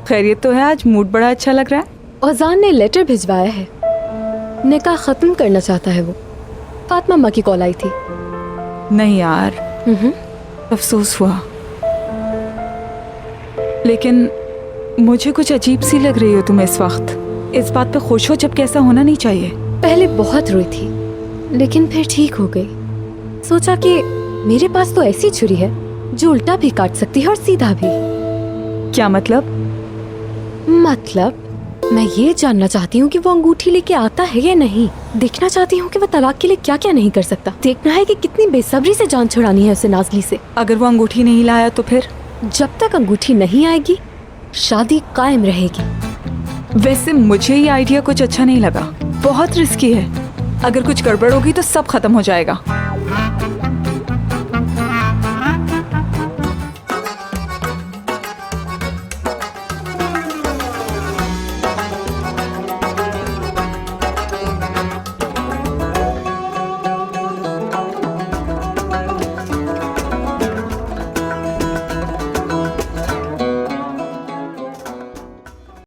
खैरियत तो है? आज मूड बड़ा अच्छा लग रहा है। औजान ने लेटर भिजवाया है, निकाह खत्म करना चाहता है वो। फातिमा अम्मा की कॉल आई थी। नहीं यार, अफसोस हुआ, लेकिन मुझे कुछ अजीब सी लग रही हो तुम इस वक्त। इस बात पे खुश हो जबकि ऐसा होना नहीं चाहिए। पहले बहुत रोई थी, लेकिन फिर ठीक हो गई। सोचा कि मेरे पास तो ऐसी छुरी है जो उल्टा भी काट सकती है और सीधा भी। क्या मतलब? मैं ये जानना चाहती हूँ कि वो अंगूठी लेके आता है या नहीं। देखना चाहती हूँ कि वो तलाक के लिए क्या क्या नहीं कर सकता। देखना है कि कितनी बेसब्री से जान छुड़ानी है उसे नाज़ली से। अगर वो अंगूठी नहीं लाया तो फिर? जब तक अंगूठी नहीं आएगी शादी कायम रहेगी। वैसे मुझे ये आइडिया कुछ अच्छा नहीं लगा, बहुत रिस्की है। अगर कुछ गड़बड़ होगी तो सब खत्म हो जाएगा।